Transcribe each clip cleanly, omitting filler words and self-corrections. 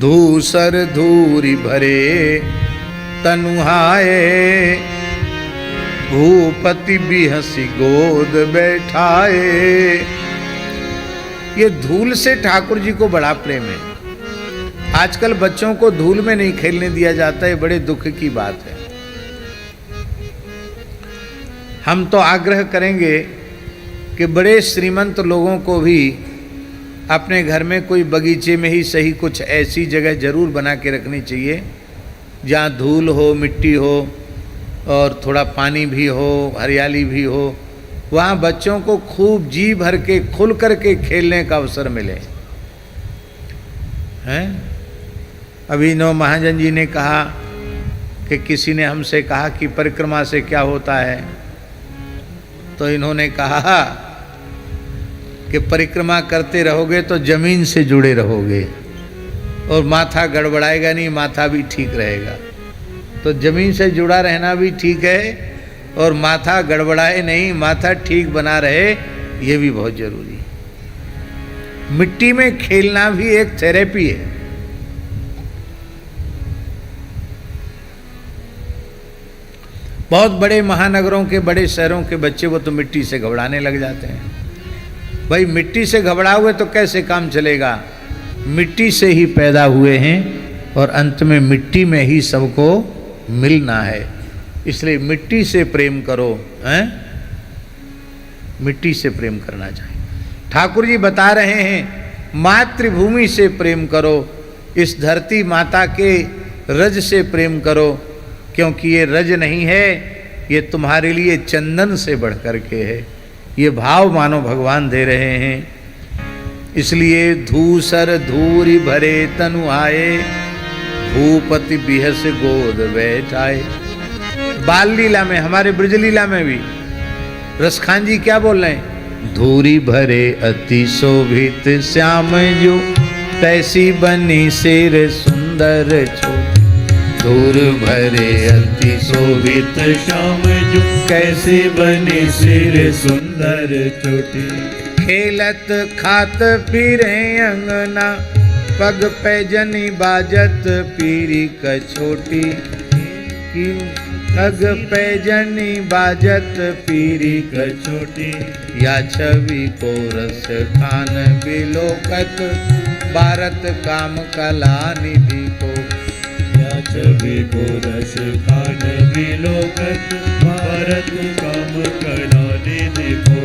धूसर धूरी भरे तनुहाए, भूपति बिहसी गोद बैठाए। ये धूल से ठाकुर जी को बड़ा प्रेम है। आजकल बच्चों को धूल में नहीं खेलने दिया जाता है, बड़े दुख की बात है। हम तो आग्रह करेंगे कि बड़े श्रीमंत लोगों को भी अपने घर में कोई बगीचे में ही सही कुछ ऐसी जगह जरूर बना के रखनी चाहिए जहाँ धूल हो, मिट्टी हो और थोड़ा पानी भी हो, हरियाली भी हो। वहाँ बच्चों को खूब जी भर के खुल कर के खेलने का अवसर मिले। हैं? अभी नौ महाजन जी ने कहा कि किसी ने हमसे कहा कि परिक्रमा से क्या होता है, तो इन्होंने कहा कि परिक्रमा करते रहोगे तो जमीन से जुड़े रहोगे और माथा गड़बड़ाएगा नहीं, माथा भी ठीक रहेगा। तो जमीन से जुड़ा रहना भी ठीक है और माथा गड़बड़ाए नहीं, माथा ठीक बना रहे, ये भी बहुत जरूरी है। मिट्टी में खेलना भी एक थेरेपी है। बहुत बड़े महानगरों के, बड़े शहरों के बच्चे वो तो मिट्टी से घबराने लग जाते हैं। भाई मिट्टी से घबराओगे तो कैसे काम चलेगा? मिट्टी से ही पैदा हुए हैं और अंत में मिट्टी में ही सबको मिलना है। इसलिए मिट्टी से प्रेम करो, हैं? मिट्टी से प्रेम करना चाहिए। ठाकुर जी बता रहे हैं मातृभूमि से प्रेम करो, इस धरती माता के रज से प्रेम करो, क्योंकि ये रज नहीं है, ये तुम्हारे लिए चंदन से बढ़ कर के है। ये भाव मानो भगवान दे रहे हैं। इसलिए धूसर धूरी भरे तनु आए, भूपति बिहस गोद बैठाए। बाल लीला में, हमारे ब्रज लीला में भी रसखान जी क्या बोल रहे हैं? धूरी भरे अति शोभित श्याम जो, तैसी बनी सिर सुंदर छोटी। धूर भरे अति शोभित श्याम जो, कैसे बने सिर सुंदर चोटी। खेलत खात फिरे अंगना, पग पैजनी बाजत पीरी कछोटी। पग पैजनी बाजत पीरी कछोटी। या छवि को रस खान बिलोकत, भारत काम कला निधि को। या छवि को रस खान बिलोकत, भारत काम कला निधि को।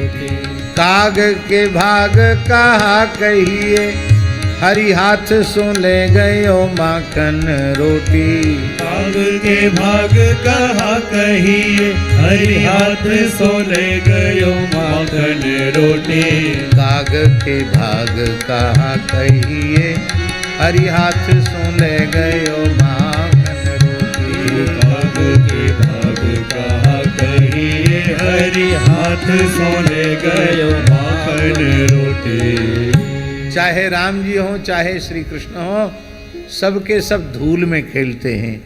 काग के भाग कहा कहिए, हरि हाथ सो ले गयो माखन रोटी। काग के भाग कहा कहिए, हरि हाथ सो ले गयो माखन रोटी। काग के भाग कहा कहिए, हरि हाथ सो ले गयो माखन रोटी। काग के भाग कहा कहिए, हरि हाथ सो ले गयो माखन रोटी। चाहे राम जी हो, चाहे श्री कृष्ण हो, सबके सब धूल में खेलते हैं,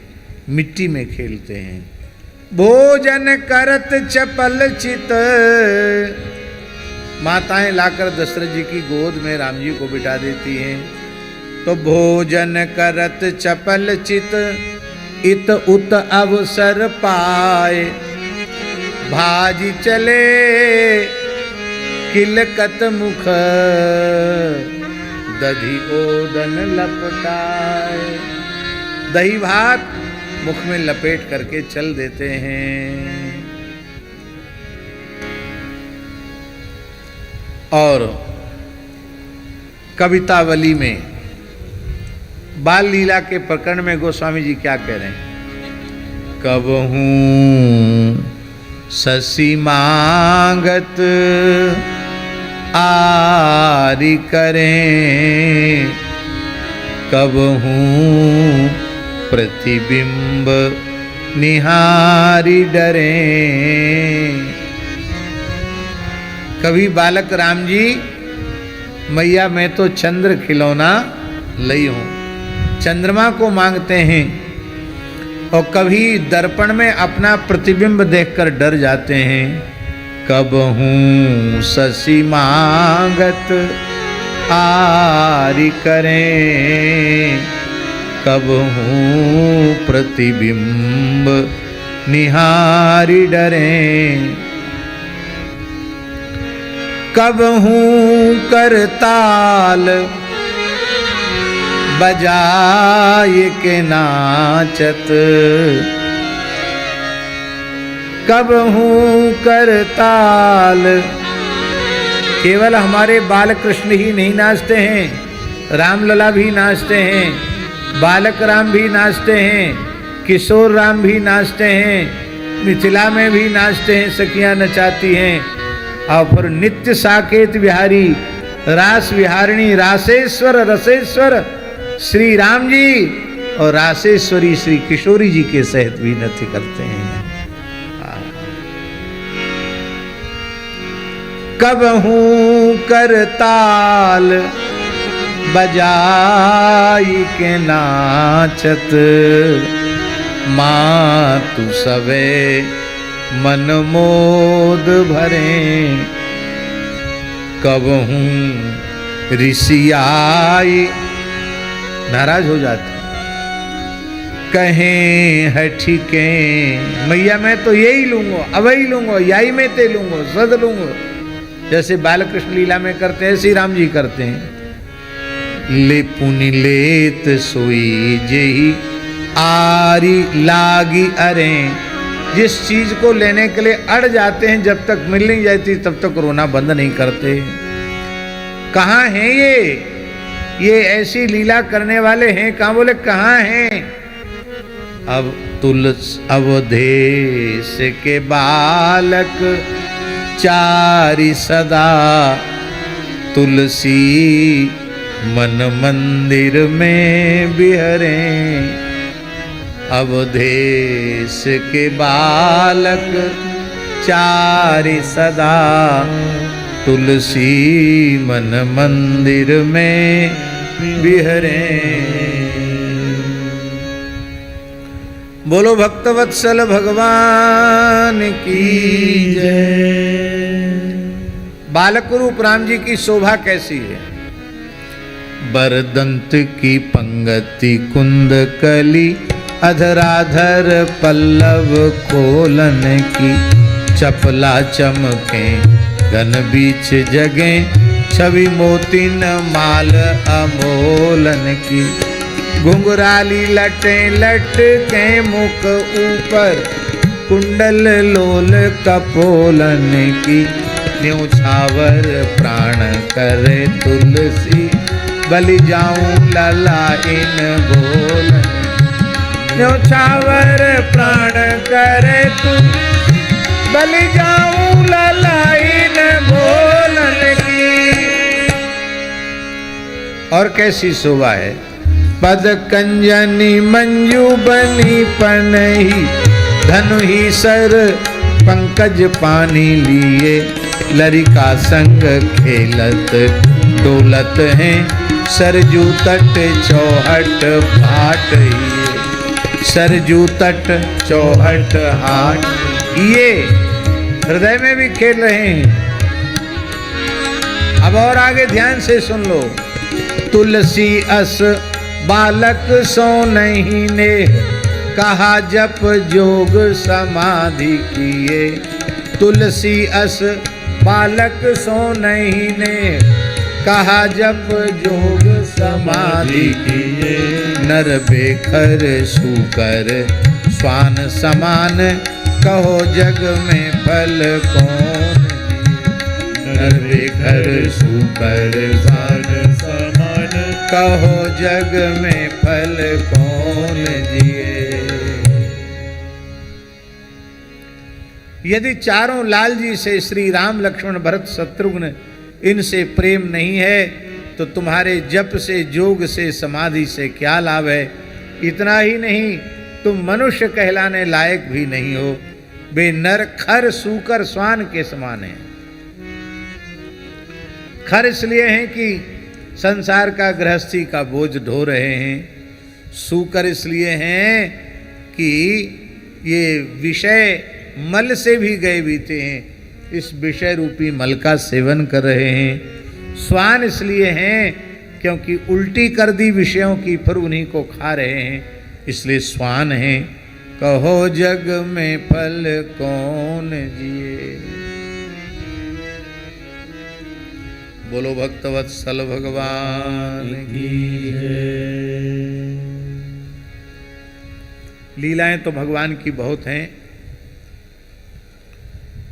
मिट्टी में खेलते हैं। भोजन करत चपल चित, माताएं लाकर दशरथ जी की गोद में राम जी को बिठा देती हैं। तो भोजन करत चपल चित, इत उत अवसर पाए। भाजी चले किलकत मुख, दधी ओदन लपटाए। दही भात मुख में लपेट करके चल देते हैं। और कवितावली में बाल लीला के प्रकरण में गोस्वामी जी क्या कह रहे हैं? कबहू शशि मांगत आरी करें, कबहू प्रतिबिंब निहारी डरें। कभी बालक राम जी, मैया मैं तो चंद्र खिलौना लई हूं, चंद्रमा को मांगते हैं। और कभी दर्पण में अपना प्रतिबिंब देखकर डर जाते हैं। कबहू शशि मांगत आरी करें, कबहू प्रतिबिंब निहारी डरें, कबहू करताल बजाए के नाचत, कबहू करताल। केवल हमारे बाल कृष्ण ही नहीं नाचते हैं, रामलला भी नाचते हैं, बालक राम भी नाचते हैं, किशोर राम भी नाचते हैं, मिथिला में भी नाचते हैं, सखियां नचाती हैं। और फिर नित्य साकेत विहारी रास विहारिणी रासेश्वर रसेश्वर श्री राम जी और रासेश्वरी श्री किशोरी जी के सहित भी नृत्य करते हैं। कबहू करताल बजाई के नाचत, मातु सवे मन मोद भरे, कबहू ऋषियाई नाराज हो जाते, कहें हठी के मैया मैं तो यही लूंगा, अवही लूंगा, यही में ते लूंगा, सद लूंगा। जैसे बालकृष्ण लीला में करते हैं श्री राम जी करते हैं। ले पुनि लेत सोई जेही आरी लागी अरे, जिस चीज को लेने के लिए अड़ जाते हैं जब तक मिल नहीं जाती तब तक रोना बंद नहीं करते। कहाँ हैं ये ऐसी लीला करने वाले हैं कहाँ? बोले कहाँ हैं? अब तुलस अवधेश के बालक चारि सदा, तुलसी मन मंदिर में बिहरे, अवधेश के बालक चारि सदा, तुलसी मन मंदिर में बिहरे। बोलो भक्तवत्सल भगवान की जय। बालक रूप राम जी की शोभा कैसी है? बरदंत की पंगति कुंद कली, अधराधर पल्लव खोलन की, चपला चमके घन बीच जगे, छवि मोतिन माल अमोलन की, घुंघराली लटे लट के मुख ऊपर, कुंडल लोल कपोलन की, न्योछावर प्राण करे तुलसी, बलि जाऊं लला इन बोलन, न्योछावर प्राण करे तुलसी, बलि जाऊं लला इन बोलन की। और कैसी शोभा है? पद कंजनी मंजू बनी पनही, धनु ही सर पंकज पानी लिए, लरिका संग खेलत डोलत हैं, सरजू तट चौहट भाट ये, सरजू तट चौहट हाट ये हृदय में भी खेल रहे हैं। अब और आगे ध्यान से सुन लो। तुलसी अस बालक सो नहीं ने, कहा जप जोग समाधि किए, तुलसी अस बालक सो नहीं ने, कहा जप जोग समाधि किए, नर बेखर सूकर स्वान समान, कहो जग में फल कौन दिए, नर बेखर सूकर स्वान समान, कहो जग में फल कौन दिए। यदि चारों लाल जी से श्री राम लक्ष्मण भरत शत्रुघ्न इनसे प्रेम नहीं है तो तुम्हारे जप से जोग से समाधि से क्या लाभ है? इतना ही नहीं, तुम मनुष्य कहलाने लायक भी नहीं हो, वे नर खर सूकर स्वान के समान हैं। खर इसलिए हैं कि संसार का गृहस्थी का बोझ ढो रहे हैं, सूकर इसलिए हैं कि ये विषय मल से भी गए बीते हैं, इस विषय रूपी मल का सेवन कर रहे हैं। स्वान इसलिए हैं क्योंकि उल्टी कर दी विषयों की, फिर उन्हीं को खा रहे हैं, इसलिए स्वान हैं। कहो जग में फल कौन जिए। बोलो भक्तवत्सल भगवान की जय। लीलाएं तो भगवान की बहुत हैं,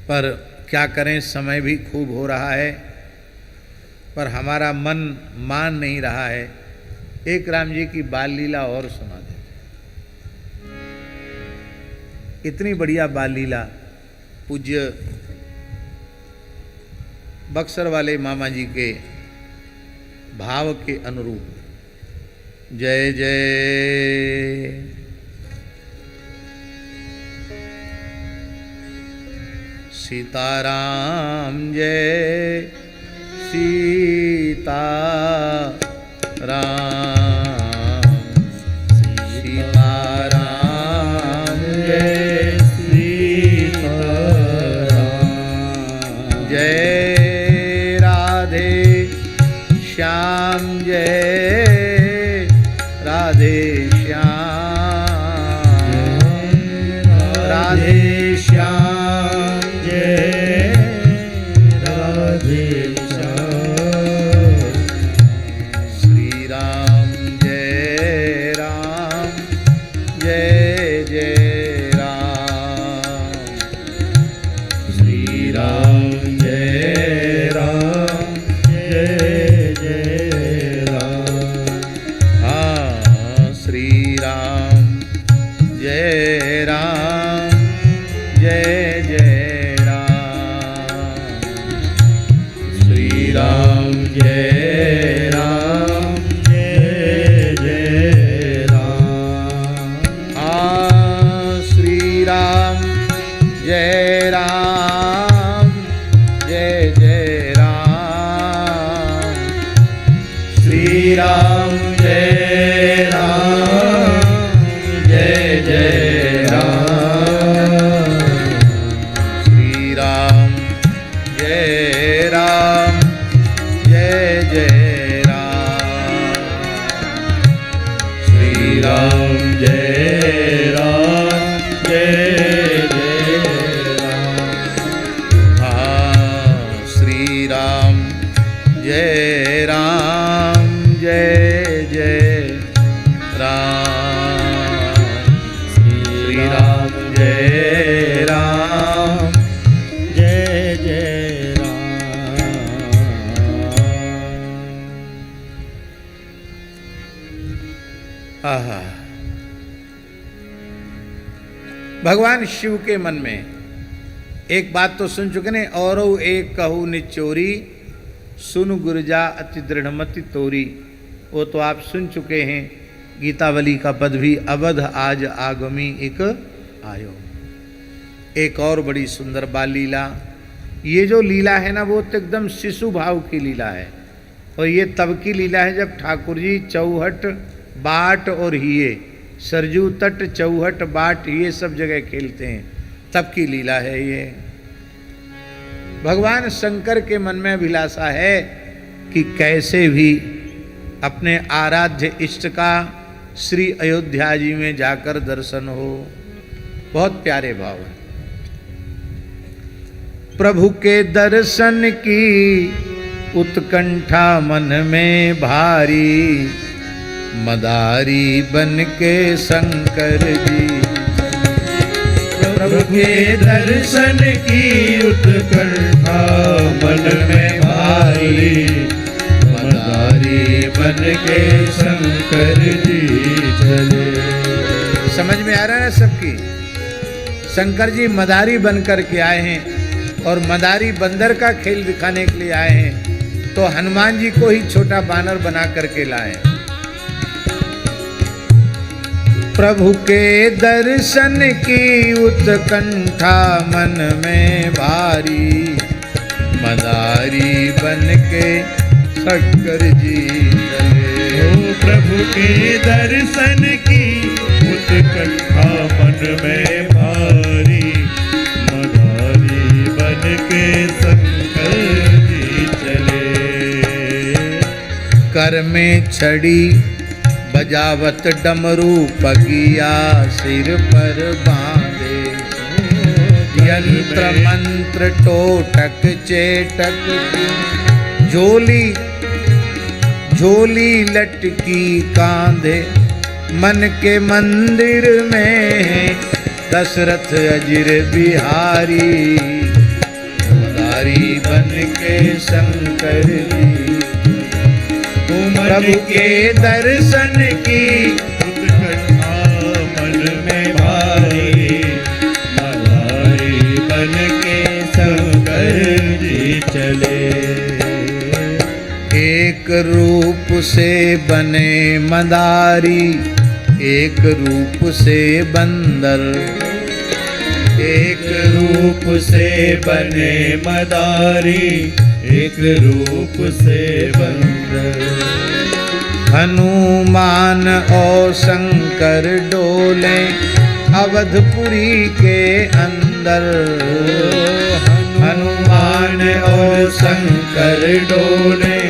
पर क्या करें, समय भी खूब हो रहा है, पर हमारा मन मान नहीं रहा है। एक राम जी की बाल लीला और सुना देते। इतनी बढ़िया बाल लीला पूज्य बक्सर वाले मामा जी के भाव के अनुरूप। जय जय सीताराम, जय सीता राम, सीताराम जय सीता राम, जय राधे श्याम, जय राधे श्याम, राधे श्याम जय राधे श्याम, श्री राम जय राम, जय जय राम, श्री राम जय राम, जय जय राम। हाँ, श्री राम जय राम, जय जय राम, श्री राम जय राम, जय जय राम। हाँ, श्री राम जय राम, जय जय राम, श्री राम जय राम, जय जय राम, श्री राम जय राम, जय जय राम, श्री राम जय राम, जय जय राम। हाँ, श्री राम जय राम, जय जय राम, श्री राम जय राम, जय जय राम। आहा, भगवान शिव के मन में एक बात तो सुन चुके ने, और एक कहू निचोरी, सुन गुरजा अति दृढ़मति तोरी। वो तो आप सुन चुके हैं, गीतावली का पद भी, अवध आज आगमी एक आयो। एक और बड़ी सुंदर बाल लीला। ये जो लीला है ना, वो तो एकदम शिशु भाव की लीला है, और ये तब की लीला है जब ठाकुर जी चौहट, बाट और हिये, सरजू तट, चौहट, बाट, ये सब जगह खेलते हैं, तब की लीला है ये। भगवान शंकर के मन में अभिलाषा है कि कैसे भी अपने आराध्य इष्ट का श्री अयोध्या जी में जाकर दर्शन हो। बहुत प्यारे भाव है। प्रभु के दर्शन की उत्कंठा मन में भारी, मदारी बन के शंकर जी। प्रभु के दर्शन की उत्कंठा मन में भारी, मदारी बन के शंकर जी चले। समझ में आ रहा है ना सबकी? शंकर जी मदारी बन कर के आए हैं, और मदारी बंदर का खेल दिखाने के लिए आए हैं, तो हनुमान जी को ही छोटा बानर बना करके लाए। प्रभु के दर्शन की उत्कंठा मन में भारी, मदारी बन के शंकर जी चले। ओ प्रभु के दर्शन की उत्कंठा मन में भारी, मदारी बन के शंकर जी चले। कर कर में छड़ी बजावत डमरू पगिया सिर पर बांधे। यंत्र मंत्र टोटक चेटक झोली झोली लटकी कांधे। मन के मंदिर में दशरथ अजिर बिहारी मदारी बन के शंकर जी। प्रभु के दर्शन की उत्कंठा मन में भारी मदारी बन के शंकर जी चले। एक रूप से बने मदारी एक रूप से बंदर। एक रूप से बने मदारी एक रूप से बंदर। हनुमान और शंकर डोले अवधपुरी के अंदर। हनुमान और शंकर डोले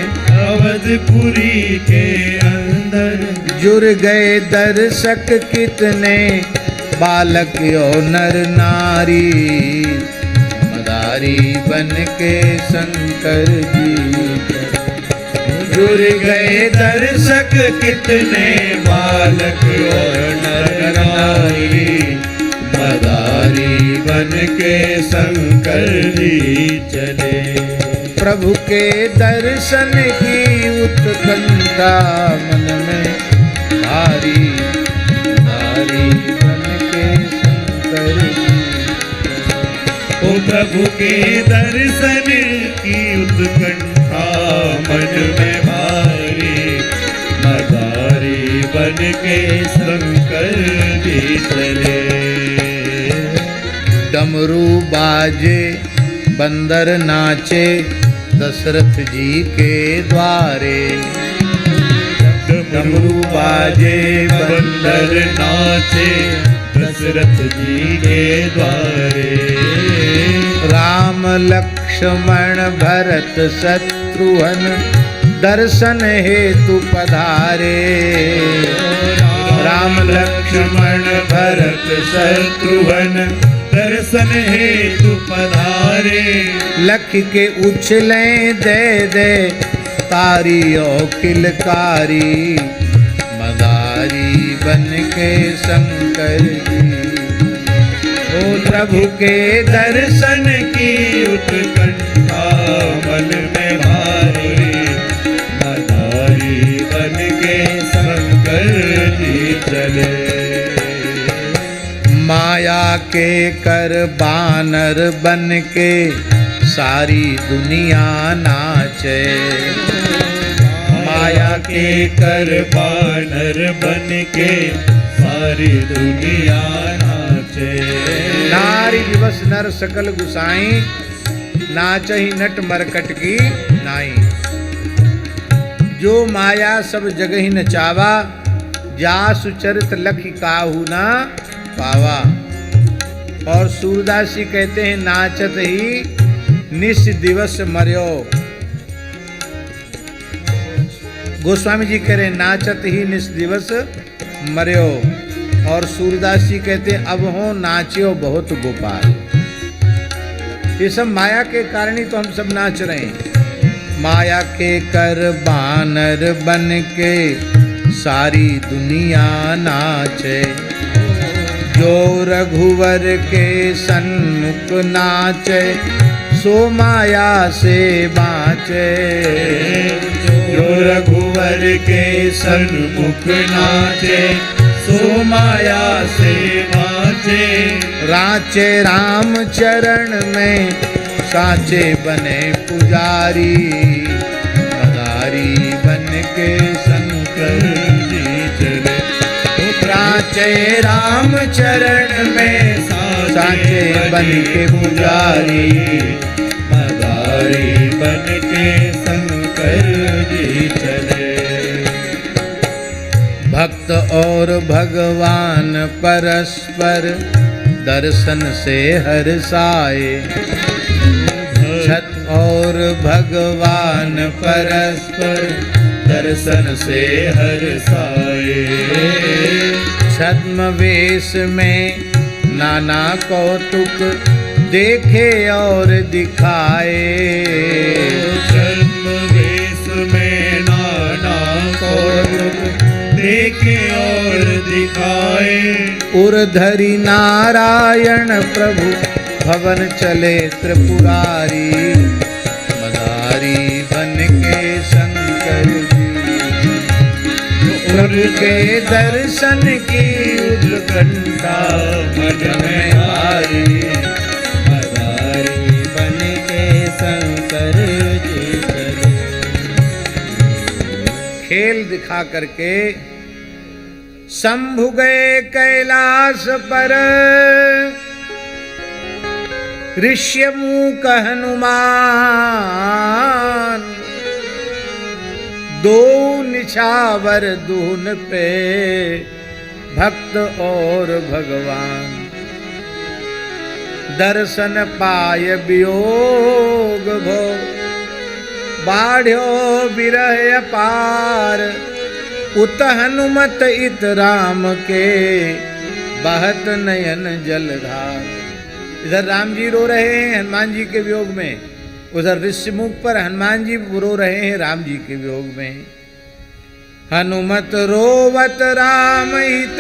अवधपुरी के अंदर। जुड़ गए दर्शक कितने बालक और नर नारी मदारी बन के शंकर जी। जुड़ गए दर्शक कितने बालक और नर नारी मदारी बन के शंकर जी चले। प्रभु के दर्शन की उत्कंठा मन में भारी मदारी बन के शंकर जी। ओ प्रभु के दर्शन की उत्कंठा मन में भारी मदारी बन के शंकर जी चले। डमरू बाजे बंदर नाचे दशरथ जी के द्वारे। डमरू बाजे बंदर नाचे दशरथ जी के द्वारे। राम लक्ष्मण भरत शत्रुघ्न दर्शन हेतु पधारे। राम लक्ष्मण भरत शत्रुघ्न दर्शन हेतु पधारे। लख के उछले दे दे तारी और किलकारी मदारी बन के शंकर जी। ओ प्रभु के दर्शन की उत्कंठा मन में भारी मदारी बन के शंकर जी चले। माया के कर बानर बन के सारी दुनिया नाचे। माया के कर बानर बन के सारी दुनिया नाचे। नारी दिवस नर सकल गुसाई नाचही नट मरकट की नाई। जो माया सब जगह ही नचावा जासु चरित लखि काहू ना पावा। और सूरदास जी कहते हैं नाचत ही निस दिवस मर्यो। गोस्वामी जी कह रहे नाचत ही निस दिवस मर्यो। और सूरदास जी कहते हैं अब हो नाच्यो बहुत गोपाल। ये सब माया के कारण ही तो हम सब नाच रहे हैं। माया के कर बानर बन के सारी दुनिया नाचे। जो रघुवर के सन्मुख नाचे सो माया से बाँचे। जो रघुवर के सन्मुख नाचे सो माया से बाँचे। राचे राम चरण में साचे बने पुजारी मदारी बन के शंकर जी चले। राचे राम चरण में साचे बन के पुजारी मदारी बन के शंकर जी चले। भक्त और भगवान परस्पर दर्शन से हर्षाए। छत और भगवान परस्पर दर्शन से हर्षाए। छद्म वेश में नाना कौतुक देखे और दिखाए। छद्म वेश में नाना कौतुक देखे और दिखाए। उर्धरी नारायण प्रभु भवन चले त्रिपुरारी, मदारी बन के शंकर जी। प्रभु के दर्शन की उत्कंठा मन में भारी, मदारी बन के शंकर जी चले। खेल दिखा करके शंभु गए कैलाश पर, ऋष्यमूक हनुमान। दो निछावर दून पे भक्त और भगवान। दर्शन पाय वियोग भो, बाढ़्यो विरह अपार। उत हनुमत इत राम के, बहत नयन जलधार। इधर राम जी रो रहे हैं हनुमान जी के वियोग में, उधर ऋष्यमुख पर हनुमान जी रो रहे हैं राम जी के वियोग में। हनुमत रोवत राम हित,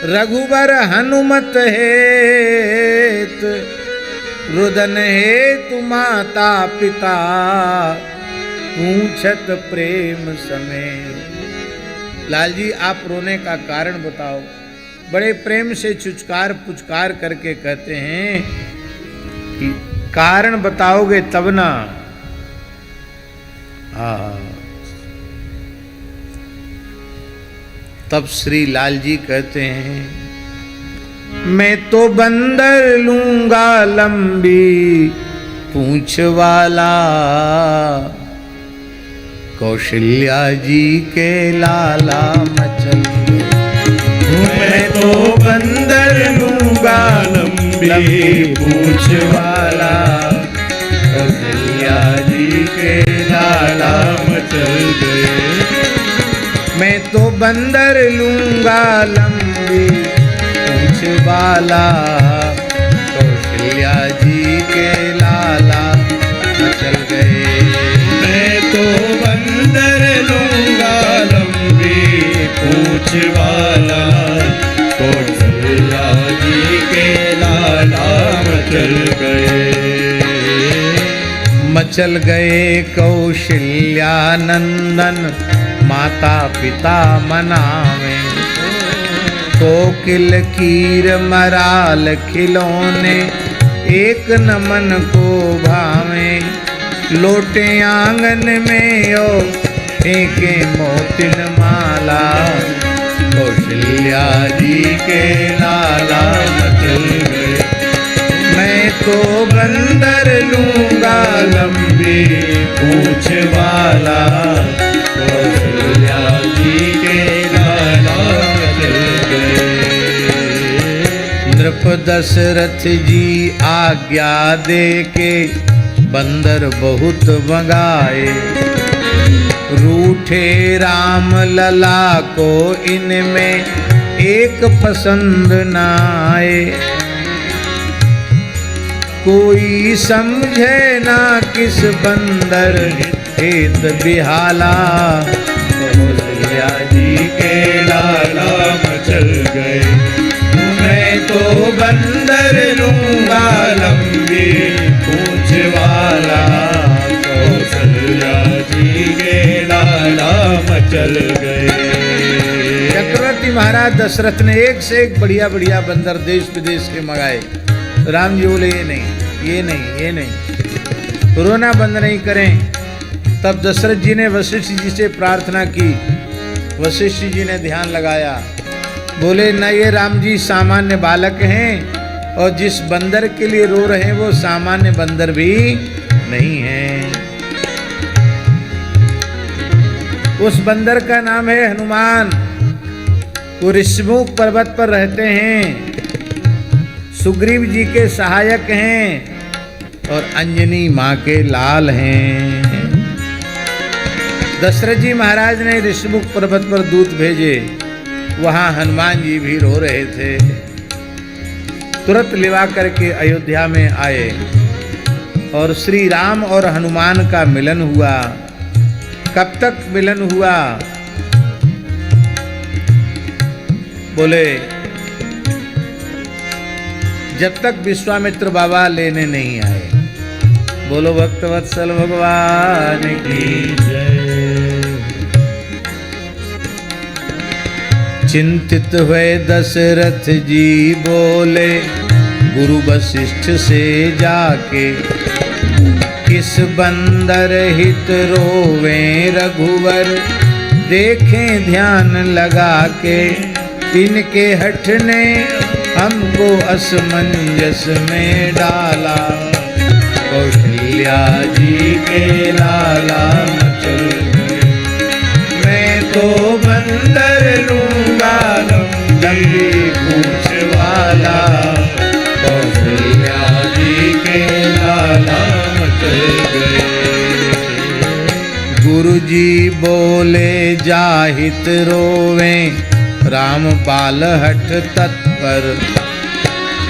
रघुबर हनुमत हेत। रुदन हेतु माता पिता, पूछत प्रेम समेत। लाल जी आप रोने का कारण बताओ। बड़े प्रेम से चुचकार पुचकार करके कहते हैं कि कारण बताओगे तब ना। तब श्री लाल जी कहते हैं, मैं तो बंदर लूंगा लंबी पूंछ वाला, कौशल्या जी के लाला मचल। मैं तो बंदर लूंगा लंबी पूंछ वाला, कौशल्या जी के लाला मचल गए। मैं तो बंदर लूंगा लंबी पूंछ वाला, कौशल्या जी के लाला मचल गए। मैं तो बंदर लूंगा लंबी पूंछ वाला, कौशल्या जी के लाला मचल गए। मचल गए कौशल्या नंदन, माता पिता मनावे। कोकिल कीर मराल खिलौने, एक न मन को भावे। लोटे आंगन में ओ फेंके मोतिन माला, कौशल्या जी के लाला मचल गए। मैं तो बंदर लूंगा लंबी पूंछ वाला, कौशल्या जी के लाला मचल गए। नृप दशरथ जी आज्ञा दे के, बंदर बहुत मंगाए। रूठे राम लला को इनमें एक पसंद न आए। कोई समझे ना किस बंदर हेत बिहाला, कौशल्या जी के लाला मचल गए। मैं तो बंदर लूंगा लंबी पूंछ वाला, कौशल्या जी के लाला मचल गए। चक्रवर्ती महाराज दशरथ ने एक से एक बढ़िया बढ़िया बंदर देश विदेश के मंगाए। राम जी बोले ये नहीं, ये नहीं, ये नहीं, रोना बंद नहीं करें। तब दशरथ जी ने वशिष्ठ जी से प्रार्थना की। वशिष्ठ जी ने ध्यान लगाया, बोले न ये राम जी सामान्य बालक हैं, और जिस बंदर के लिए रो रहे हैं वो सामान्य बंदर भी नहीं है। उस बंदर का नाम है हनुमान। वो ऋष्यमुख पर्वत पर रहते हैं, सुग्रीव जी के सहायक हैं और अंजनी माँ के लाल हैं। दशरथ जी महाराज ने ऋषमुख पर्वत पर दूत भेजे, वहां हनुमान जी भी रो रहे थे। तुरंत लिवा करके अयोध्या में आए और श्री राम और हनुमान का मिलन हुआ। कब तक मिलन हुआ? बोले जब तक विश्वामित्र बाबा लेने नहीं आए। बोलो भक्तवत्सल भगवान की जय। चिंतित हुए दशरथ जी बोले गुरु वशिष्ठ से जाके, किस बंदर हित रोवे रघुवर, देखें ध्यान लगा के, इनके हठ ने हमको असमंजस में डाला। कौशल्या जी के लाला मचल गए, मैं तो बंदर लूंगा लंबी पूंछ वाला। कौशल्या जी के लाला मचल गए। गुरु जी बोले जाहित रोवें, राम बाल हठ तत्पर,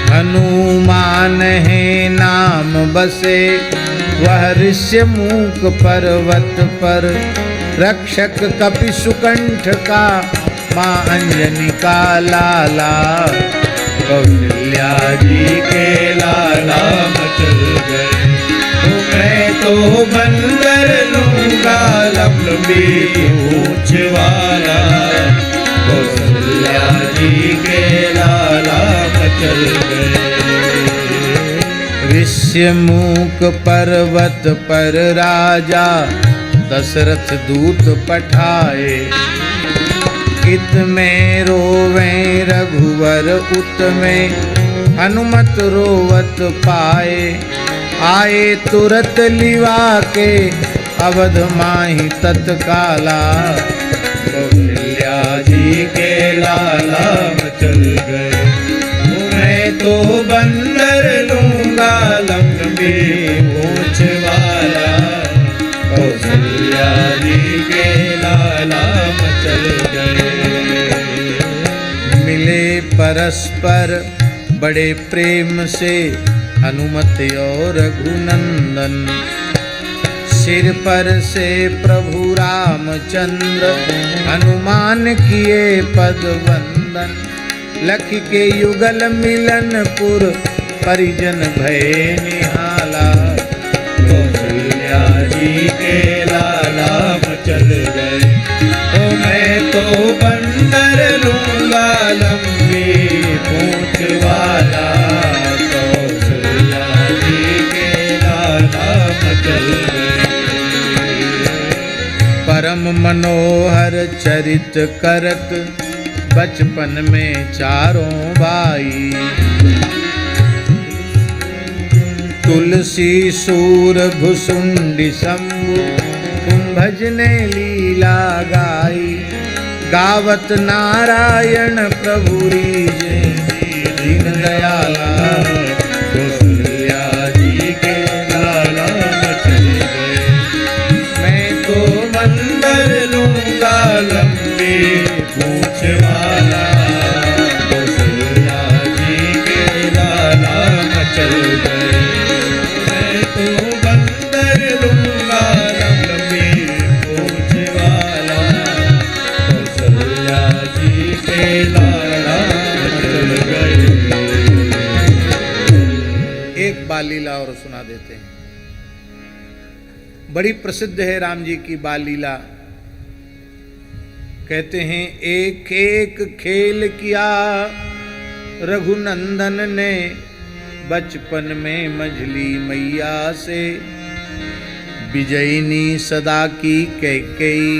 हनुमान है नाम बसे, वह ऋष्य मूक पर्वत पर। रक्षक कपि सुकंठ का, माँ अंजनी का लाला। कौशल्या जी के लाला मचल गए, मैं तो बंदर लूंगा लंबी पूंछ वाला। कौशल्या जी के लाला मचल गए। ऋष्यमूक पर्वत पर राजा दशरथ दूत पठाए, इत में रोवे रघुवर उत में, हनुमत रोवत पाए। आए तुरत लिवा के, अवध माही तत्काला। कौशल्या जी के लाला मचल गए, मैं तो बंदर लूंगा लंबी पूंछ वाला। कौशल्या जी के लाला मचल गए। मिले परस्पर बड़े प्रेम से, हनुमत और रघुनंदन। सिर पर से प्रभु रामचंद्र, हनुमान किए पद वंदन। लख के युगल मिलनपुर, परिजन भय निहाला। कौशल्या जी के लाला मचल गए, तो मैं तो बंदर लूंगा लंबी पूंछ वाला। कौशल्या जी के लाला मचल गए। परम मनोहर चरित करत, बचपन में चारों भाई। तुलसी सूर भुसुंडी शंभु, कुंभज ने लीला गाई। गावत नारायण प्रभु रीजे, दीन दयाला। कौशल्या जी के लाला मचल गए, मैं तो बंदर लूंगा लंबी पूंछ वाला। कौशल्या जी के लाला मचल गए, मैं तो बंदर लूंगा लंबी पूंछ वाला। कौशल्या जी के लाला मचल गए। एक बाल लीला और सुना देते हैं। बड़ी प्रसिद्ध है राम जी की बाल लीला। कहते हैं एक एक खेल किया रघुनंदन ने, बचपन में मझली मैया से। विजयिनी सदा की कैकेयी,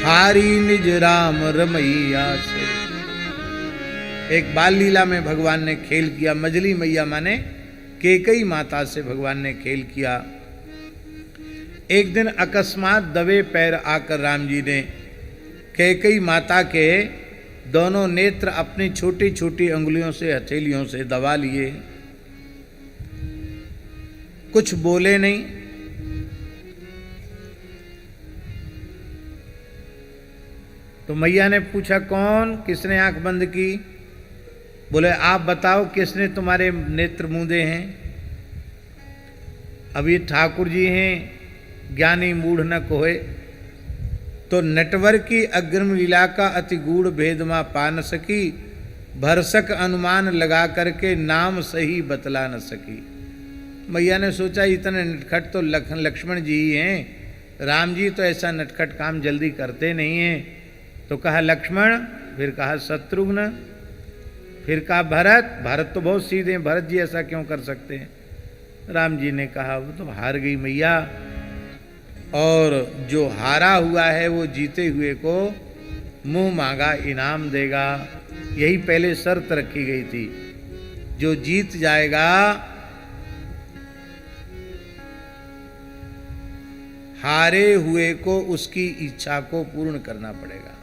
हारी निज राम रमैया से। एक बाल लीला में भगवान ने खेल किया। मझली मैया माने कैकेयी माता से भगवान ने खेल किया। एक दिन अकस्मात दबे पैर आकर राम जी ने कैकेयी माता के दोनों नेत्र अपनी छोटी छोटी अंगुलियों से, हथेलियों से दबा लिए। कुछ बोले नहीं। तो मैया ने पूछा कौन, किसने आंख बंद की? बोले आप बताओ किसने तुम्हारे नेत्र मूंदे हैं? अब ये ठाकुर जी हैं, ज्ञानी मूढ़ न कोय। तो नटवर की अग्रिम लीला का अति गूढ़ भेद मां पा न सकी, भरसक अनुमान लगा करके नाम सही बतला न सकी। मैया ने सोचा इतने नटखट तो लक्ष्मण जी ही हैं, राम जी तो ऐसा नटखट काम जल्दी करते नहीं हैं। तो कहा लक्ष्मण, फिर कहा शत्रुघ्न, फिर कहा भरत। भरत तो बहुत सीधे हैं, भरत जी ऐसा क्यों कर सकते हैं? राम जी ने कहा वो तो हार गई मैया, और जो हारा हुआ है वो जीते हुए को मुंह मांगा इनाम देगा। यही पहले शर्त रखी गई थी, जो जीत जाएगा हारे हुए को उसकी इच्छा को पूर्ण करना पड़ेगा।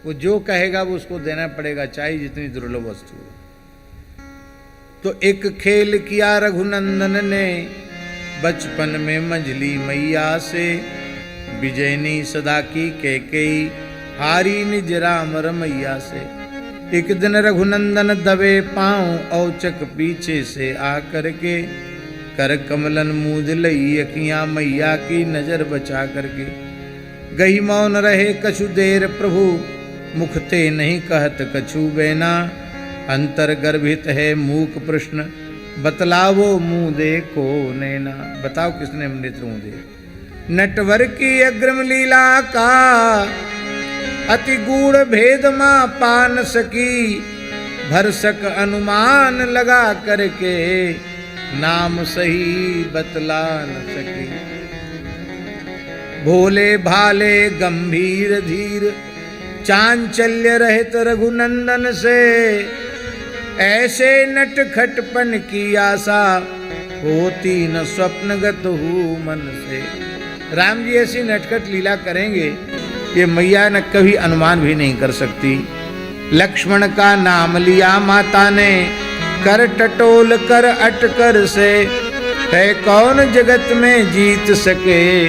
वो जो कहेगा वो उसको देना पड़ेगा, चाहे जितनी दुर्लभ वस्तु हो। तो एक खेल किया रघुनंदन ने बचपन में मंझली मैया से, विजयनी सदा की कैकेयी हारी निज राम रमैया से। एक दिन रघुनंदन दबे पांव औचक पीछे से आकर के, कर कमलन मूंद लई अखियां मैया की नजर बचा करके। गही मौन रहे कछु देर प्रभु, मुख ते नहीं कहत कछु बेना। अंतर गर्भित है मूक प्रश्न, बतलावो मुंह दे को नैना। बताओ किसने नेत्र मुंह दे? नटवर की अग्रिम लीला का अति गूढ़ भेद मां पा न सकी, भरसक अनुमान लगा करके नाम सही बतला न सकी। भोले भाले गंभीर धीर चांचल्य रहित रघुनंदन से, ऐसे नटखटपन की आशा होती न स्वप्नगत हूँ मन से। राम जी ऐसी नटखट लीला करेंगे ये मैया न कभी अनुमान भी नहीं कर सकती। लक्ष्मण का नाम लिया माता ने, कर टटोल कर अटकर से। है कौन जगत में जीत सके,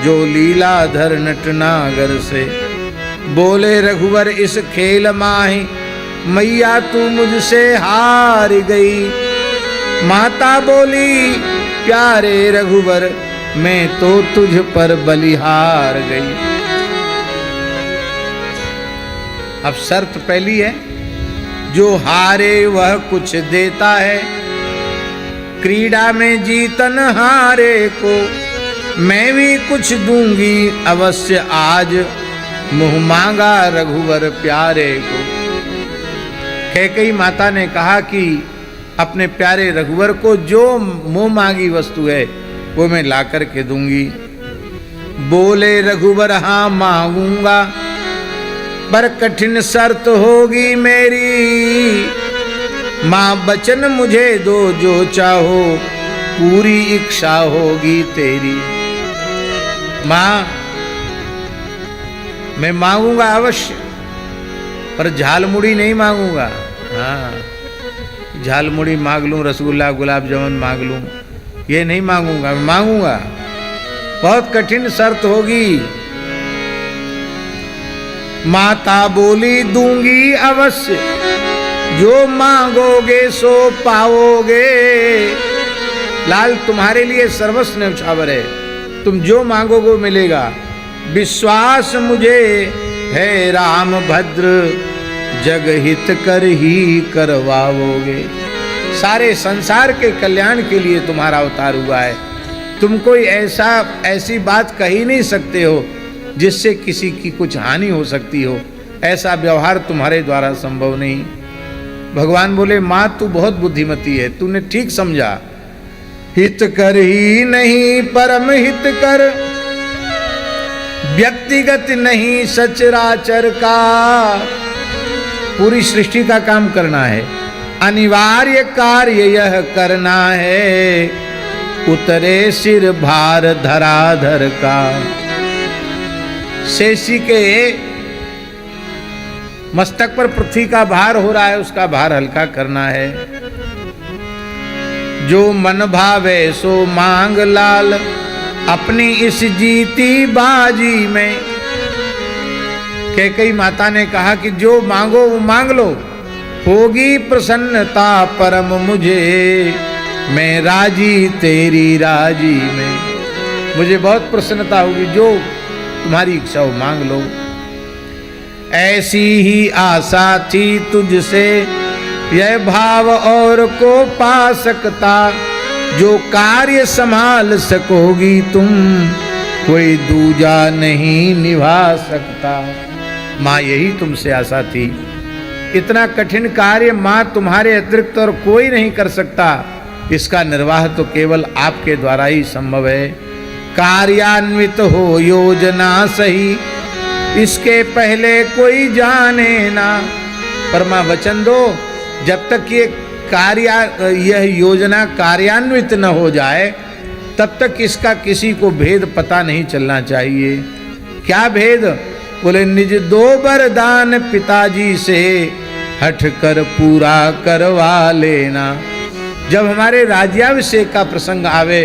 जो लीलाधर नटनागर से। बोले रघुवर इस खेल माही, मैया तू मुझसे हार गई। माता बोली प्यारे रघुवर, मैं तो तुझ पर बलिहार गई। अब शर्त पहली है, जो हारे वह कुछ देता है, क्रीड़ा में जीतन हारे को। मैं भी कुछ दूंगी अवश्य आज, मुँह मांगा रघुवर प्यारे को। कैकेयी माता ने कहा कि अपने प्यारे रघुवर को जो मुँह मांगी वस्तु है वो मैं ला कर के दूंगी। बोले रघुवर हाँ मांगूंगा, पर कठिन शर्त होगी मेरी। माँ बचन मुझे दो जो चाहो, पूरी इच्छा होगी तेरी। माँ मैं मांगूंगा अवश्य, पर झालमुड़ी नहीं मांगूंगा। हाँ, झालमुड़ी मांग लूं, रसगुल्ला गुलाब जामुन मांग लूं, ये नहीं मांगूंगा। मैं मांगूंगा, बहुत कठिन शर्त होगी। माता बोली दूंगी अवश्य, जो मांगोगे सो पाओगे। लाल तुम्हारे लिए सर्वस्व न्यौछावर है, तुम जो मांगोगे वो मिलेगा। विश्वास मुझे है राम भद्र, जग हित कर ही करवाओगे। सारे संसार के कल्याण के लिए तुम्हारा अवतार हुआ है। तुम कोई ऐसी बात कह ही नहीं सकते हो जिससे किसी की कुछ हानि हो सकती हो। ऐसा व्यवहार तुम्हारे द्वारा संभव नहीं। भगवान बोले माँ तू बहुत बुद्धिमती है, तूने ठीक समझा। हित कर ही नहीं परम हित कर, व्यक्तिगत नहीं सचराचर का। पूरी सृष्टि का काम करना है, अनिवार्य कार्य यह करना है। उतरे सिर भार धराधर का। शेषी के मस्तक पर पृथ्वी का भार हो रहा है, उसका भार हल्का करना है। जो मन भावे सो मांग लाल, अपनी इस जीती बाजी में। कैकेयी माता ने कहा कि जो मांगो वो मांग लो, होगी प्रसन्नता परम मुझे, मैं राजी तेरी राजी में। मुझे बहुत प्रसन्नता होगी, जो तुम्हारी इच्छा हो मांग लो। ऐसी ही आशा थी तुझसे, यह भाव और को पा सकता, जो कार्य संभाल सकोगी तुम, कोई दूजा नहीं निभा सकता। माँ यही तुमसे आशा थी, इतना कठिन कार्य माँ तुम्हारे अतिरिक्त और कोई नहीं कर सकता, इसका निर्वाह तो केवल आपके द्वारा ही संभव है। कार्यान्वित हो योजना सही, इसके पहले कोई जाने ना। परमा वचन दो, जब तक यह योजना कार्यान्वित न हो जाए तब तक इसका किसी को भेद पता नहीं चलना चाहिए। क्या भेद? बोले निज दो वरदान पिताजी से, हट कर पूरा करवा लेना। जब हमारे राज्याभिषेक का प्रसंग आवे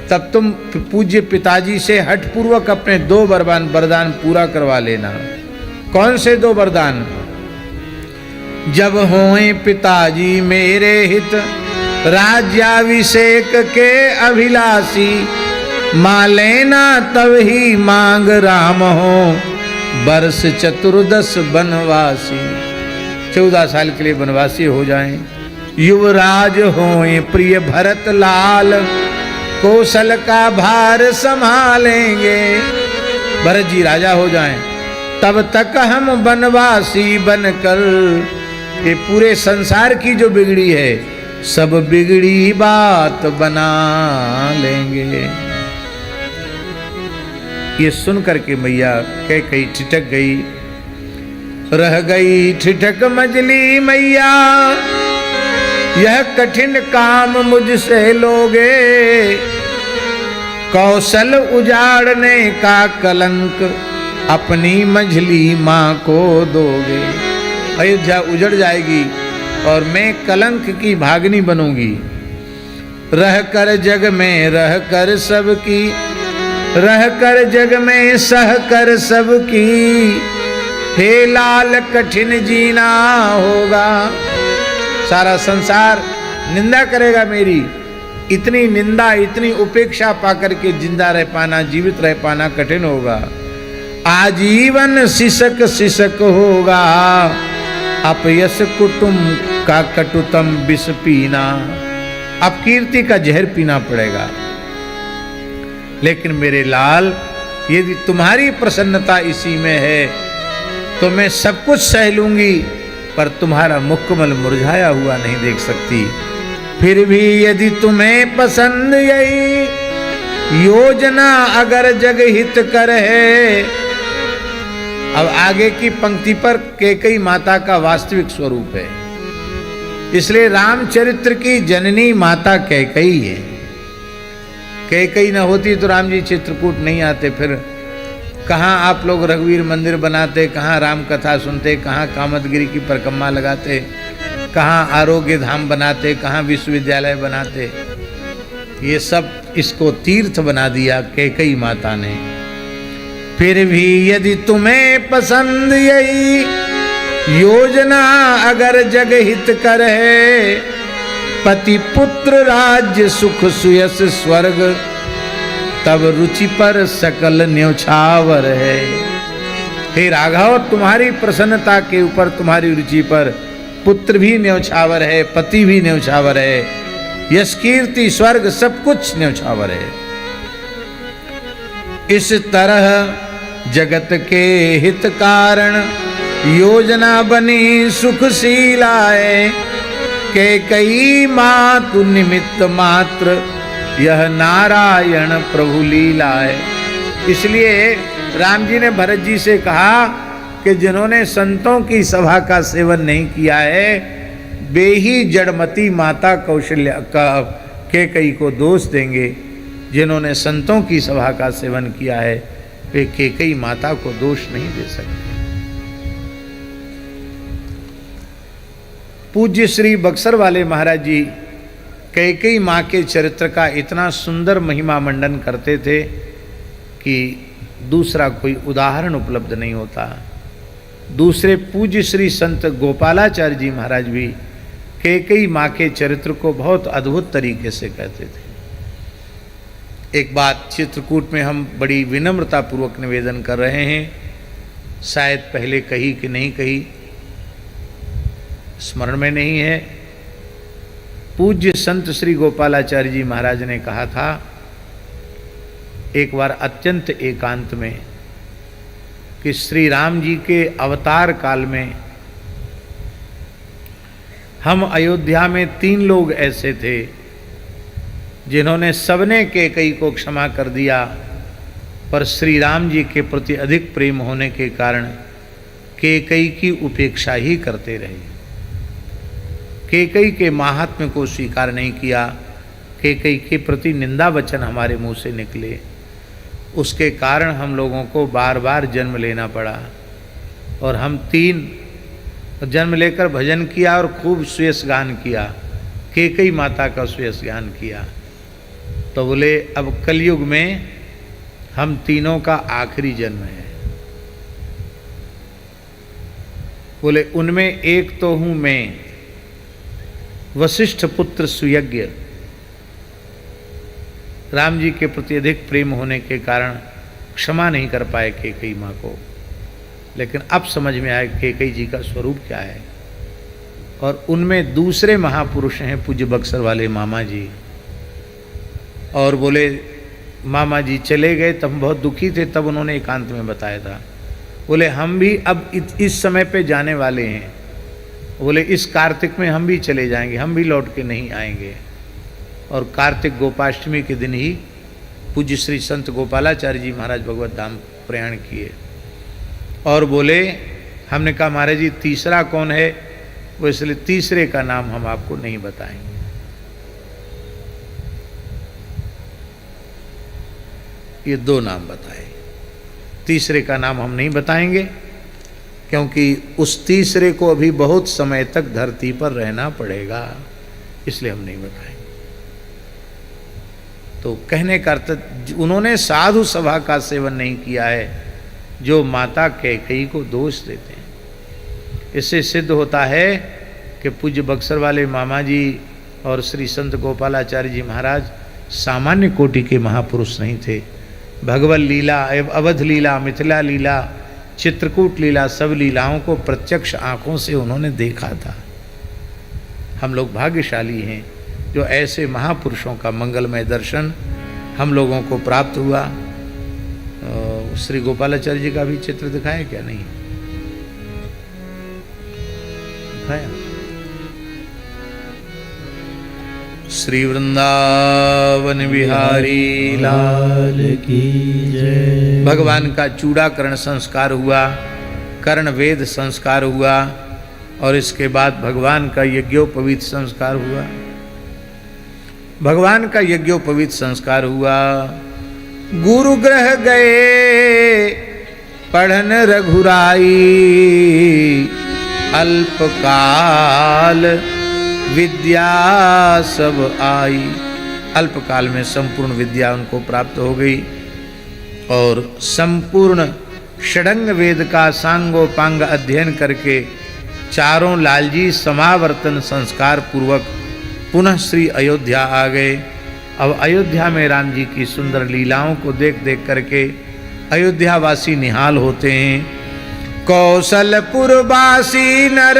तब तुम पूज्य पिताजी से हठ पूर्वक अपने 2 वरदान पूरा करवा लेना। कौन से 2 वरदान? जब होए पिताजी मेरे हित, राज्याभिषेक के अभिलाषी, मां लेना तब ही मांग राम हो, वर्ष 14 बनवासी। 14 साल के लिए बनवासी हो जाएं। युवराज होए प्रिय भरत लाल, कौशल का भार संभालेंगे। भरत जी राजा हो जाएं, तब तक हम बनवासी बनकर ये पूरे संसार की जो बिगड़ी है सब बिगड़ी बात बना लेंगे। ये सुन करके मैया कैकेयी ठिठक गई, रह गई ठिठक मजली मैया, यह कठिन काम मुझसे लोगे, कौशल उजाड़ने का कलंक अपनी मंझली माँ को दोगे। अयोध्या उजड़ जाएगी और मैं कलंक की भागनी बनूंगी। रह कर जग में रह कर सबकी, रह कर जग में सह कर सबकी, हे लाल कठिन जीना होगा। सारा संसार निंदा करेगा मेरी, इतनी निंदा इतनी उपेक्षा पाकर के जिंदा रह पाना, जीवित रह पाना कठिन होगा। आजीवन सिसक सिसक होगा, अपयश कुटुंब का कटुतम विष पीना। अपकीर्ति का जहर पीना पड़ेगा। लेकिन मेरे लाल, यदि तुम्हारी प्रसन्नता इसी में है तो मैं सब कुछ सह लूंगी, पर तुम्हारा मुखकमल मुरझाया हुआ नहीं देख सकती। फिर भी यदि तुम्हें पसंद यही योजना अगर जग हित कर है। अब आगे की पंक्ति पर कैकेयी माता का वास्तविक स्वरूप है, इसलिए रामचरित्र की जननी माता कैकेयी है। कैकेयी न होती तो राम जी चित्रकूट नहीं आते, फिर कहाँ आप लोग रघुवीर मंदिर बनाते, कहाँ राम कथा सुनते, कहाँ कामदगिरी की परिक्रमा लगाते, कहाँ आरोग्य धाम बनाते, कहाँ विश्वविद्यालय बनाते। ये सब इसको तीर्थ बना दिया कैकेयी माता ने। फिर भी यदि तुम्हें पसंद यही योजना अगर जग हित कर है, पति पुत्र राज्य सुख सुयस स्वर्ग, तब रुचि पर सकल न्योछावर है। हे राघव, तुम्हारी प्रसन्नता के ऊपर, तुम्हारी रुचि पर पुत्र भी न्योछावर है, पति भी न्योछावर है, यश कीर्ति स्वर्ग सब कुछ न्योछावर है। इस तरह जगत के हित कारण योजना बनी सुखशीलाए, कैकेयी मातु निमित्त मात्र यह नारायण प्रभु लीला है। इसलिए राम जी ने भरत जी से कहा कि जिन्होंने संतों की सभा का सेवन नहीं किया है, वे ही जड़मती माता कौशल्या का कैकेयी को दोष देंगे। जिन्होंने संतों की सभा का सेवन किया है वे कैकेयी माता को दोष नहीं दे सकते। पूज्य श्री बक्सर वाले महाराज जी कैकेयी माँ के चरित्र का इतना सुंदर महिमा मंडन करते थे कि दूसरा कोई उदाहरण उपलब्ध नहीं होता। दूसरे पूज्य श्री संत गोपालाचार्य जी महाराज भी कैकेयी माँ के चरित्र को बहुत अद्भुत तरीके से कहते थे। एक बात चित्रकूट में हम बड़ी विनम्रता पूर्वक निवेदन कर रहे हैं, शायद पहले कही कि नहीं कही, स्मरण में नहीं है। पूज्य संत श्री गोपालाचार्य जी महाराज ने कहा था एक बार अत्यंत एकांत में कि श्री राम जी के अवतार काल में हम अयोध्या में 3 लोग ऐसे थे जिन्होंने सबने कैकेयी को क्षमा कर दिया, पर श्री राम जी के प्रति अधिक प्रेम होने के कारण कैकेयी की उपेक्षा ही करते रहे, कैकेयी के माहात्म्य को स्वीकार नहीं किया, कैकेयी के प्रति निंदा वचन हमारे मुंह से निकले। उसके कारण हम लोगों को बार बार जन्म लेना पड़ा और हम 3 जन्म लेकर भजन किया और खूब श्रेयस गान किया, कैकेयी माता का श्रेयस गान किया। तो बोले अब कलयुग में हम तीनों का आखिरी जन्म है। बोले उनमें एक तो हूं मैं, वशिष्ठ पुत्र सुयज्ञ। राम जी के प्रति अधिक प्रेम होने के कारण क्षमा नहीं कर पाए कैकेयी माँ को, लेकिन अब समझ में आया कैकेयी जी का स्वरूप क्या है। और उनमें दूसरे महापुरुष हैं पूज्य बक्सर वाले मामा जी। और बोले मामा जी चले गए तब बहुत दुखी थे, तब उन्होंने एकांत में बताया था। बोले हम भी अब इस समय पे जाने वाले हैं, बोले इस कार्तिक में हम भी चले जाएंगे, हम भी लौट के नहीं आएंगे। और कार्तिक गोपाष्टमी के दिन ही पूज्य श्री संत गोपालाचार्य जी महाराज भगवत धाम प्रयाण किए। और बोले हमने कहा महाराज जी तीसरा कौन है, वो इसलिए तीसरे का नाम हम आपको नहीं बताएंगे। ये 2 नाम बताए, तीसरे का नाम हम नहीं बताएंगे क्योंकि उस तीसरे को अभी बहुत समय तक धरती पर रहना पड़ेगा, इसलिए हम नहीं बताएंगे। तो कहने का अर्थ उन्होंने साधु सभा का सेवन नहीं किया है जो माता कैकेयी को दोष देते हैं। इससे सिद्ध होता है कि पूज्य बक्सर वाले मामा जी और श्री संत गोपालाचार्य जी महाराज सामान्य कोटि के महापुरुष नहीं थे। भगवत लीला, अवध लीला, मिथिला लीला, चित्रकूट लीला, सब लीलाओं को प्रत्यक्ष आंखों से उन्होंने देखा था। हम लोग भाग्यशाली हैं जो ऐसे महापुरुषों का मंगलमय दर्शन हम लोगों को प्राप्त हुआ। श्री गोपालाचार्य जी का भी चित्र दिखाया क्या? नहीं दिखाया। श्री वृंदावन बिहारी लाल की जय। भगवान का चूड़ाकरण संस्कार हुआ, कर्ण वेद संस्कार हुआ और इसके बाद भगवान का यज्ञोपवीत संस्कार हुआ। भगवान का यज्ञोपवीत संस्कार हुआ। गुरु ग्रह गए पढ़न रघुराई, अल्पकाल विद्या सब आई। अल्पकाल में संपूर्ण विद्या उनको प्राप्त हो गई और संपूर्ण षडंग वेद का सांगोपांग अध्ययन करके चारों लालजी समावर्तन संस्कार पूर्वक पुनः श्री अयोध्या आ गए। अब अयोध्या में राम जी की सुंदर लीलाओं को देख देख करके अयोध्यावासी निहाल होते हैं। कौशलपुरवासी नर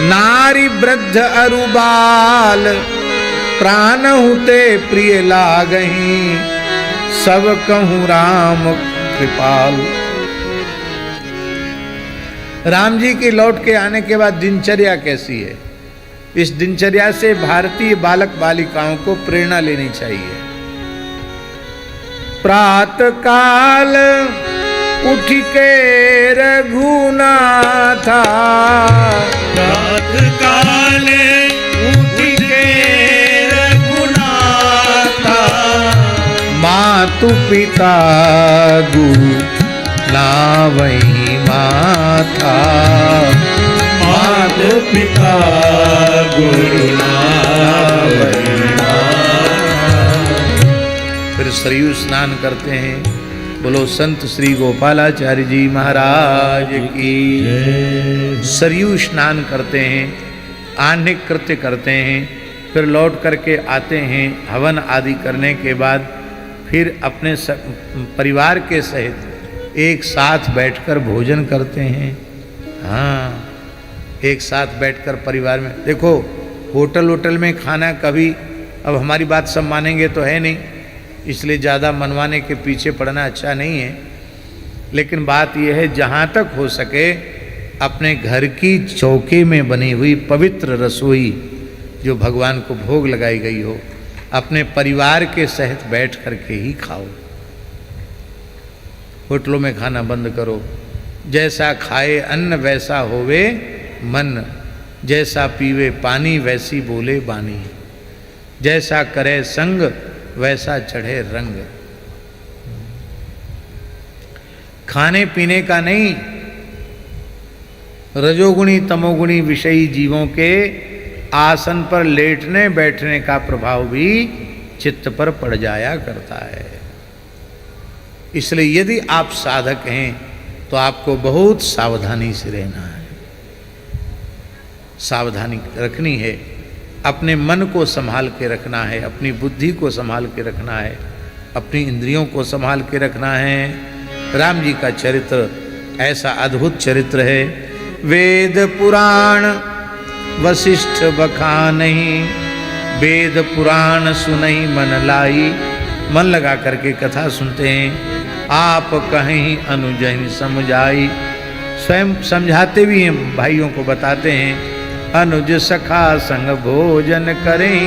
नारी वृद्ध अरुबाल, प्राण हुते प्रिय लागहीं, सब कहूँ राम कृपाल। राम जी के लौट के आने के बाद दिनचर्या कैसी है, इस दिनचर्या से भारतीय बालक बालिकाओं को प्रेरणा लेनी चाहिए। प्रातः काल उठ के रघुनाथा, प्रातः काल उठ के रघुनाथा, मातु पिता गुरु नावई माथा, मातु पिता गुरु नावई माथा। फिर सरयू स्नान करते हैं, बोलो संत श्री गोपालाचार्य जी महाराज की। जय। सरयू स्नान करते हैं, आह्निक कृत्य करते हैं, फिर लौट करके आते हैं। हवन आदि करने के बाद फिर अपने परिवार के सहित एक साथ बैठकर भोजन करते हैं। हाँ, एक साथ बैठकर परिवार में, देखो होटल में खाना कभी, अब हमारी बात सब मानेंगे तो है नहीं, इसलिए ज़्यादा मनवाने के पीछे पड़ना अच्छा नहीं है। लेकिन बात यह है, जहाँ तक हो सके अपने घर की चौके में बनी हुई पवित्र रसोई जो भगवान को भोग लगाई गई हो, अपने परिवार के सहित बैठ करके ही खाओ। होटलों में खाना बंद करो। जैसा खाए अन्न वैसा होवे मन, जैसा पीवे पानी वैसी बोले बानी, जैसा करे संग वैसा चढ़े रंग। खाने पीने का नहीं, रजोगुणी तमोगुणी विषयी जीवों के आसन पर लेटने बैठने का प्रभाव भी चित्त पर पड़ जाया करता है। इसलिए यदि आप साधक हैं तो आपको बहुत सावधानी से रहना है, सावधानी रखनी है। अपने मन को संभाल के रखना है, अपनी बुद्धि को संभाल के रखना है, अपनी इंद्रियों को संभाल के रखना है। राम जी का चरित्र ऐसा अद्भुत चरित्र है। वेद पुराण वशिष्ठ बखानहि, वेद पुराण सुनहि मन लाई। मन लगा करके कथा सुनते हैं। आप कहीं अनुजहि समझाई, स्वयं समझाते भी हैं, भाइयों को बताते हैं। अनुज सखा संग भोजन करें,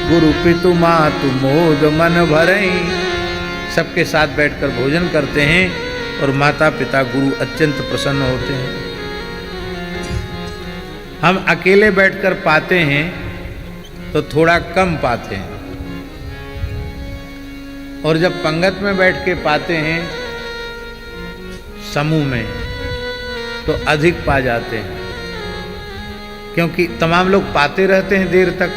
गुरु पितु मातु मोद मन भरें। सबके साथ बैठकर भोजन करते हैं और माता पिता गुरु अत्यंत प्रसन्न होते हैं। हम अकेले बैठकर पाते हैं तो थोड़ा कम पाते हैं, और जब पंगत में बैठ के पाते हैं समूह में तो अधिक पा जाते हैं, क्योंकि तमाम लोग पाते रहते हैं देर तक।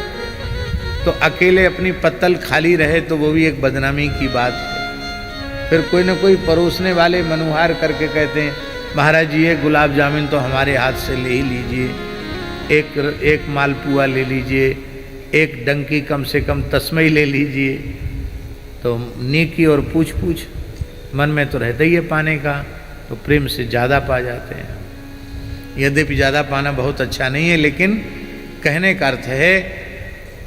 तो अकेले अपनी पत्तल खाली रहे तो वो भी एक बदनामी की बात है। फिर कोई ना कोई परोसने वाले मनुहार करके कहते हैं, महाराज जी ये गुलाब जामुन तो हमारे हाथ से ले ही लीजिए, एक मालपुआ ले लीजिए, एक डंकी कम से कम तस्मई ले लीजिए। तो नेकी और पूछ पूछ मन में तो रहता ही है पाने का, तो प्रेम से ज़्यादा पा जाते हैं। यद्यपि ज़्यादा पाना बहुत अच्छा नहीं है, लेकिन कहने का अर्थ है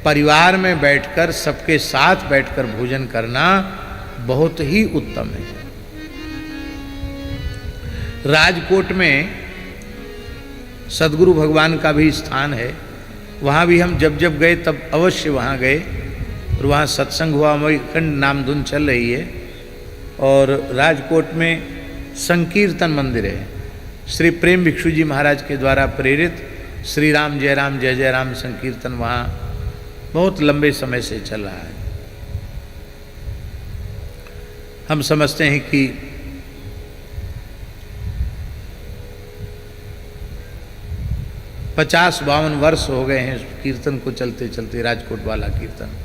परिवार में बैठकर सबके साथ बैठकर भोजन करना बहुत ही उत्तम है। राजकोट में सदगुरु भगवान का भी स्थान है। वहाँ भी हम जब जब गए तब अवश्य वहाँ गए, और वहाँ सत्संग हुआ, हमारी अखंड नाम धुन चल रही है। और राजकोट में संकीर्तन मंदिर है। श्री प्रेम भिक्षु जी महाराज के द्वारा प्रेरित श्री राम जय राम संकीर्तन वहाँ बहुत लंबे समय से चल रहा है। हम समझते हैं कि 50-52 वर्ष हो गए हैं कीर्तन को चलते चलते, राजकोट वाला कीर्तन।